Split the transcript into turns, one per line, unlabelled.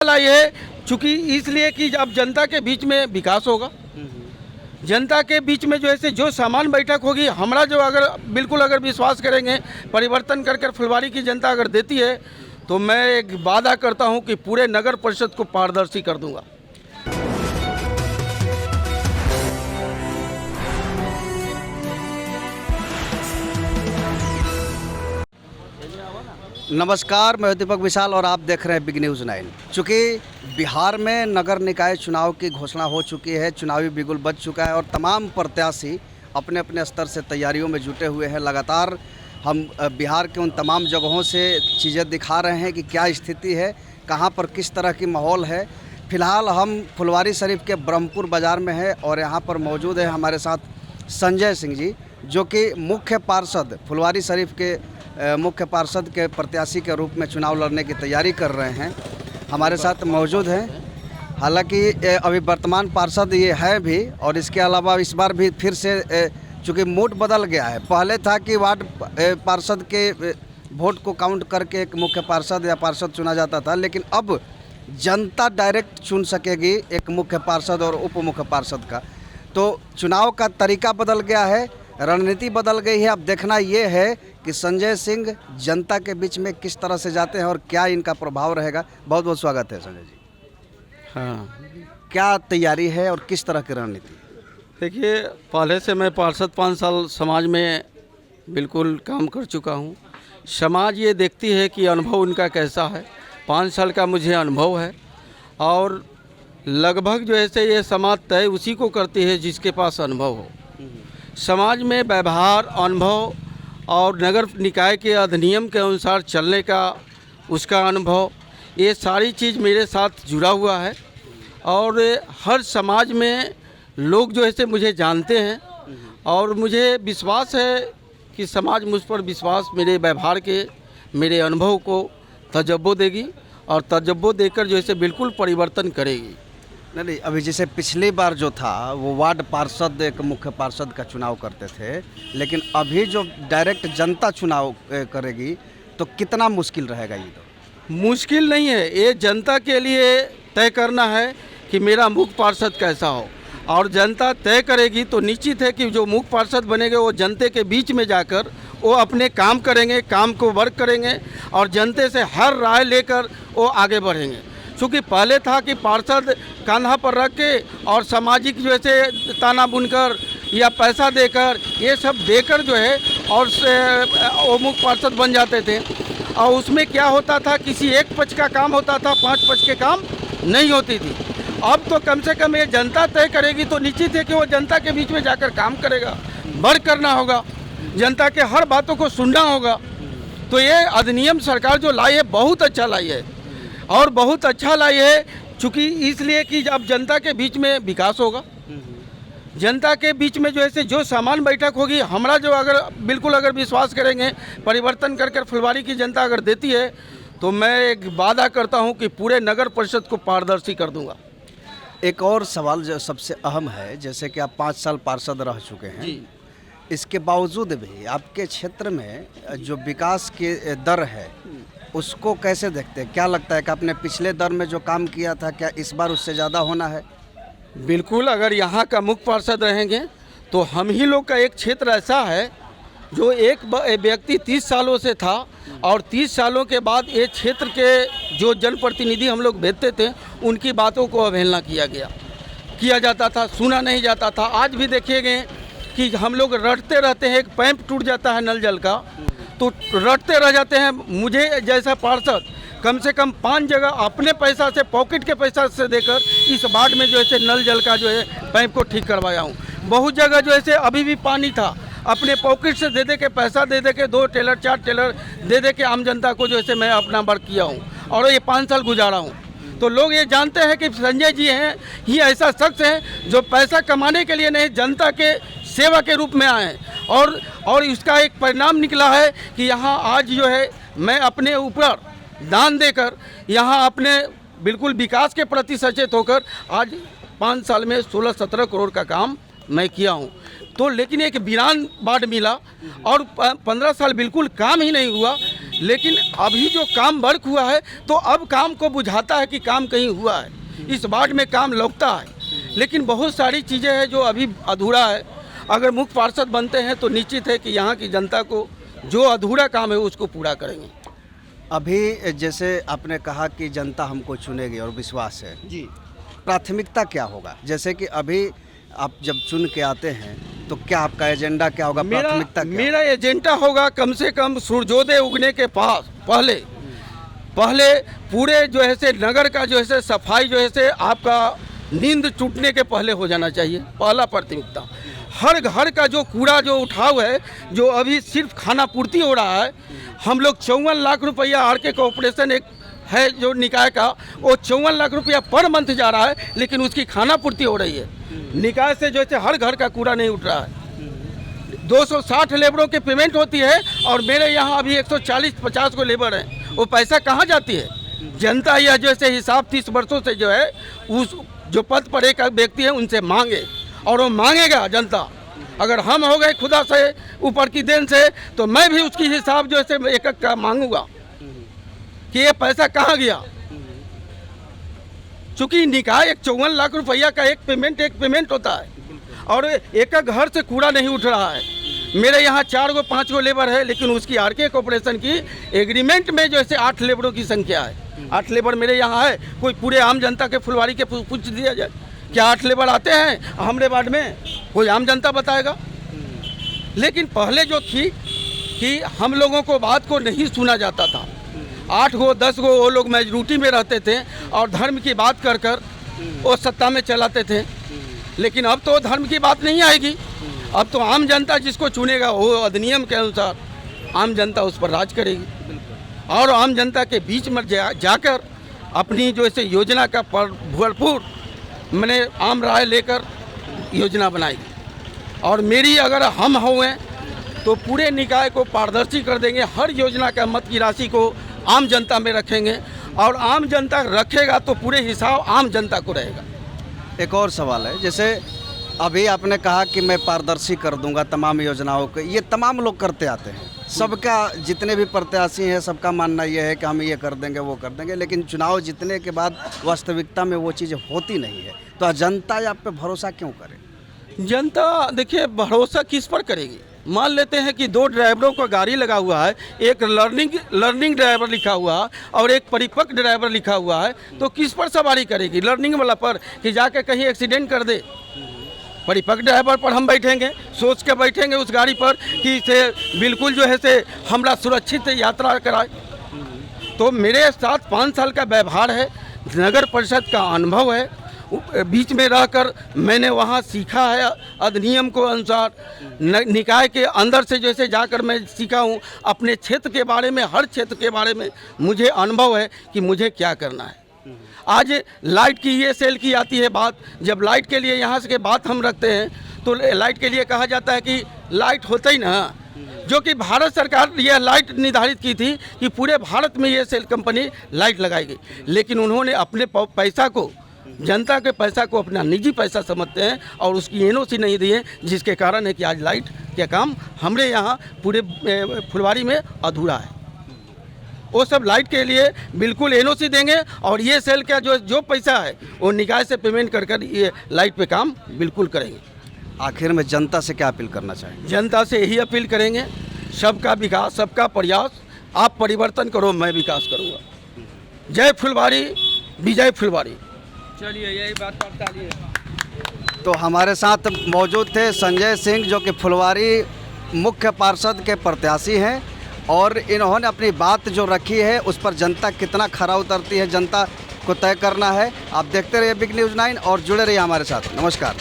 लाई है चूँकि इसलिए कि अब जनता के बीच में विकास होगा, जनता के बीच में जो है जो सामान बैठक होगी, हमारा जो अगर विश्वास करेंगे, परिवर्तन कर फुलवारी की जनता अगर देती है तो मैं एक वादा करता हूं कि पूरे नगर परिषद को पारदर्शी कर दूंगा।
नमस्कार, मैं दीपक विशाल और आप देख रहे हैं बिग न्यूज़ 9। चूँकि बिहार में नगर निकाय चुनाव की घोषणा हो चुकी है, चुनावी बिगुल बज चुका है और तमाम प्रत्याशी अपने अपने स्तर से तैयारियों में जुटे हुए हैं। लगातार हम बिहार के उन तमाम जगहों से चीज़ें दिखा रहे हैं कि क्या स्थिति है, कहाँ पर किस तरह की माहौल है। फ़िलहाल हम फुलवारी शरीफ के ब्रह्मपुर बाज़ार में हैं और यहाँ पर मौजूद है हमारे साथ संजय सिंह जी, जो कि मुख्य पार्षद फुलवारी शरीफ के मुख्य पार्षद के प्रत्याशी के रूप में चुनाव लड़ने की तैयारी कर रहे हैं। हमारे साथ मौजूद हैं। हालांकि अभी वर्तमान पार्षद ये है भी, और इसके अलावा इस बार भी फिर से चूँकि मूड बदल गया है। पहले था कि वार्ड पार्षद के वोट को काउंट करके एक मुख्य पार्षद या पार्षद चुना जाता था, लेकिन अब जनता डायरेक्ट चुन सकेगी एक मुख्य पार्षद और उप मुख्य पार्षद का। तो चुनाव का तरीका बदल गया है, रणनीति बदल गई है। अब देखना ये है कि संजय सिंह जनता के बीच में किस तरह से जाते हैं और क्या इनका प्रभाव रहेगा। बहुत बहुत स्वागत है संजय जी।
हाँ,
क्या तैयारी है और किस तरह की रणनीति?
देखिए, पहले से मैं पार्षद 5 साल समाज में बिल्कुल काम कर चुका हूँ। समाज ये देखती है कि अनुभव उनका कैसा है। 5 साल का मुझे अनुभव है और लगभग जो है ये समाज तय उसी को करती है जिसके पास अनुभव हो। समाज में व्यवहार, अनुभव और नगर निकाय के अधिनियम के अनुसार चलने का उसका अनुभव, ये सारी चीज़ मेरे साथ जुड़ा हुआ है। और हर समाज में लोग जो है मुझे जानते हैं और मुझे विश्वास है कि समाज मुझ पर विश्वास मेरे व्यवहार के, मेरे अनुभव को तजब्बो देगी और तजब्बो देकर जो है बिल्कुल परिवर्तन करेगी।
नहीं, अभी जैसे पिछली बार जो था वो वार्ड पार्षद एक मुख्य पार्षद का चुनाव करते थे, लेकिन अभी जो डायरेक्ट जनता चुनाव करेगी तो कितना मुश्किल रहेगा? ये तो
मुश्किल नहीं है, ये जनता के लिए तय करना है कि मेरा मुख्य पार्षद कैसा हो, और जनता तय करेगी तो निश्चित है कि जो मुख्य पार्षद बनेंगे वो जनता के बीच में जाकर वो अपने काम करेंगे, काम को वर्क करेंगे और जनता से हर राय लेकर वो आगे बढ़ेंगे। क्योंकि पहले था कि पार्षद कांधा पर रख के और सामाजिक जो है ताना बुनकर या पैसा देकर, ये सब देकर जो है और वो मुख्य पार्षद बन जाते थे। और उसमें क्या होता था, किसी एक पक्ष का काम होता था, 5 पक्ष के काम नहीं होती थी। अब तो कम से कम ये जनता तय करेगी तो निश्चित है कि वो जनता के बीच में जाकर काम करेगा, वर्क करना होगा, जनता के हर बातों को सुनना होगा। तो ये अधिनियम सरकार जो लाई है बहुत अच्छा लाई है और बहुत अच्छा लाई है, चूँकि इसलिए कि अब जनता के बीच में विकास होगा, जनता के बीच में जो है जो सामान बैठक होगी, हमारा जो अगर विश्वास करेंगे, परिवर्तन कर फुलवारी की जनता अगर देती है तो मैं एक वादा करता हूं कि पूरे नगर परिषद को पारदर्शी कर दूंगा।
एक और सवाल जो सबसे अहम है, जैसे कि आप 5 साल पार्षद रह चुके हैं जी। इसके बावजूद भी आपके क्षेत्र में जो विकास की दर है उसको कैसे देखते हैं? क्या लगता है कि आपने पिछले दर में जो काम किया था, क्या इस बार उससे ज़्यादा होना है?
बिल्कुल, अगर यहाँ का मुख्य पार्षद रहेंगे तो हम ही लोग का एक क्षेत्र ऐसा है जो एक व्यक्ति 30 सालों से था और 30 सालों के बाद ये क्षेत्र के जो जनप्रतिनिधि हम लोग भेजते थे उनकी बातों को अवहेलना किया जाता था, सुना नहीं जाता था। आज भी देखिए कि हम लोग रटते रहते हैं, एक पाइप टूट जाता है नल जल का तो रटते रह जाते हैं। मुझे जैसा पार्षद कम से कम 5 जगह अपने पैसा से, पॉकेट के पैसा से देकर इस वार्ड में जो है नल जल का जो है पाइप को ठीक करवाया हूँ। बहुत जगह जो है अभी भी पानी था, अपने पॉकेट से दे के पैसा दे के 2 टेलर 4 टेलर दे के आम जनता को जो है मैं अपना वर्क किया हूँ और ये 5 साल गुजारा हूँ। तो लोग ये जानते हैं कि संजय जी हैं, ये ऐसा शख्स है जो पैसा कमाने के लिए नहीं, जनता के सेवा के रूप में आए हैं। और इसका एक परिणाम निकला है कि यहाँ आज जो है मैं अपने ऊपर दान देकर यहाँ अपने बिल्कुल विकास के प्रति सचेत होकर आज 5 साल में 16-17 करोड़ का काम मैं किया हूँ। तो लेकिन एक वीरान वार्ड मिला और 15 साल बिल्कुल काम ही नहीं हुआ। लेकिन अभी जो काम वर्क हुआ है तो अब काम को बुझाता है कि काम कहीं हुआ है, इस वार्ड में काम लौकता है। लेकिन बहुत सारी चीज़ें हैं जो अभी अधूरा है। अगर मुख्य पार्षद बनते हैं तो निश्चित है कि यहाँ की जनता को जो अधूरा काम है उसको पूरा करेंगे।
अभी जैसे आपने कहा कि जनता हमको चुनेगी और विश्वास है
जी।
प्राथमिकता क्या होगा? जैसे कि अभी आप जब चुन के आते हैं तो क्या आपका एजेंडा क्या होगा? प्राथमिकता क्या
मेरा एजेंडा होगा कम से कम सूर्योदय उगने के पास पहले पूरे जो है से नगर का जो है से सफाई जो है से आपका नींद टूटने के पहले हो जाना चाहिए। पहला प्राथमिकता। हर घर का जो कूड़ा जो उठाव है, जो अभी सिर्फ खाना पूर्ति हो रहा है, हम लोग 54 लाख रुपया आरके कॉर्पोरेशन एक है जो निकाय का, वो 54 लाख रुपया पर मंथ जा रहा है, लेकिन उसकी खाना पूर्ति हो रही है। निकाय से जो है हर घर का कूड़ा नहीं उठ रहा है। 260 लेबरों के पेमेंट होती है और मेरे यहाँ अभी 140-50 को लेबर हैं। वो पैसा कहाँ जाती है? जनता यह जैसे हिसाब 30 वर्षों से जो है उस जो पद पर एक व्यक्ति है उनसे मांगे, और वो मांगेगा जनता। अगर हम हो गए खुदा से ऊपर की देन से तो मैं भी उसकी हिसाब जो है एक का मांगूंगा कि ये पैसा कहाँ गया। चूँकि निकाय 54 लाख रुपया का एक पेमेंट होता है और एक घर से कूड़ा नहीं उठ रहा है। मेरे यहाँ 4 गो 5 गो लेबर है, लेकिन उसकी आरके कॉर्पोरेशन की एग्रीमेंट में जैसे 8 लेबरों की संख्या है। 8 लेबर मेरे यहाँ है। कोई पूरे आम जनता के फुलवारी के पूछ दिया जाए क्या 8 लेबर आते हैं हमारे वार्ड में? कोई आम जनता बताएगा। लेकिन पहले जो थी कि हम लोगों को बात को नहीं सुना जाता था। 8 गो 10 गो वो लोग मेजॉरिटी में रहते थे और धर्म की बात कर कर वो सत्ता में चलाते थे। लेकिन अब तो धर्म की बात नहीं आएगी। अब तो आम जनता जिसको चुनेगा वो अधिनियम के अनुसार आम जनता उस पर राज करेगी और आम जनता के बीच में जाकर अपनी जो ऐसे योजना का भरपूर मैंने आम राय लेकर योजना बनाएगी। और मेरी अगर हम हुए तो पूरे निकाय को पारदर्शी कर देंगे। हर योजना का मत की राशि को आम जनता में रखेंगे और आम जनता रखेगा तो पूरे हिसाब आम जनता को रहेगा।
एक और सवाल है, जैसे अभी आपने कहा कि मैं पारदर्शी कर दूंगा तमाम योजनाओं को, ये तमाम लोग करते आते हैं। सबका जितने भी प्रत्याशी हैं सबका मानना ये है कि हम ये कर देंगे वो कर देंगे, लेकिन चुनाव जीतने के बाद वास्तविकता में वो चीज़ें होती नहीं है। तो जनता आप पे भरोसा क्यों करे?
जनता देखिए भरोसा किस पर करेगी? मान लेते हैं कि 2 ड्राइवरों का गाड़ी लगा हुआ है, एक लर्निंग ड्राइवर लिखा हुआ और एक परिपक्व ड्राइवर लिखा हुआ है, तो किस पर सवारी करेगी? लर्निंग वाला पर कि जाके कहीं एक्सीडेंट कर दे। परिपक्व ड्राइवर पर हम बैठेंगे, सोच के बैठेंगे उस गाड़ी पर कि इसे बिल्कुल जो है से हमरा सुरक्षित यात्रा कराए। तो मेरे साथ 5 साल का व्यवहार है, नगर परिषद का अनुभव है, बीच में रहकर मैंने वहाँ सीखा है अधिनियम को अनुसार। निकाय के अंदर से जैसे जाकर मैं सीखा हूँ अपने क्षेत्र के बारे में, हर क्षेत्र के बारे में मुझे अनुभव है कि मुझे क्या करना है। आज लाइट की ये सेल की आती है बात, जब लाइट के लिए यहाँ से बात हम रखते हैं तो लाइट के लिए कहा जाता है कि लाइट होता ही ना, जो कि भारत सरकार यह लाइट निर्धारित की थी कि पूरे भारत में ये सेल कंपनी लाइट लगाएगी। लेकिन उन्होंने अपने पैसा को, जनता के पैसा को अपना निजी पैसा समझते हैं और उसकी एनओसी नहीं दी है, जिसके कारण है कि आज लाइट का काम हमारे यहाँ पूरे फुलवारी में अधूरा है। वो सब लाइट के लिए बिल्कुल एनओसी देंगे और ये सेल का जो पैसा है वो निकाय से पेमेंट कर ये लाइट पे काम बिल्कुल करेंगे।
आखिर में जनता से क्या अपील करना चाहिए?
जनता से यही अपील करेंगे, सबका विकास, सबका प्रयास, आप परिवर्तन करो, मैं विकास करूँगा। जय फुलवारी, विजय फुलवारी। चलिए यही बात करता लिए।
तो हमारे साथ मौजूद थे संजय सिंह, जो कि फुलवारी मुख्य पार्षद के प्रत्याशी हैं, और इन्होंने अपनी बात जो रखी है उस पर जनता कितना खरा उतरती है, जनता को तय करना है। आप देखते रहिए बिग न्यूज़ 9 और जुड़े रहिए हमारे साथ। नमस्कार।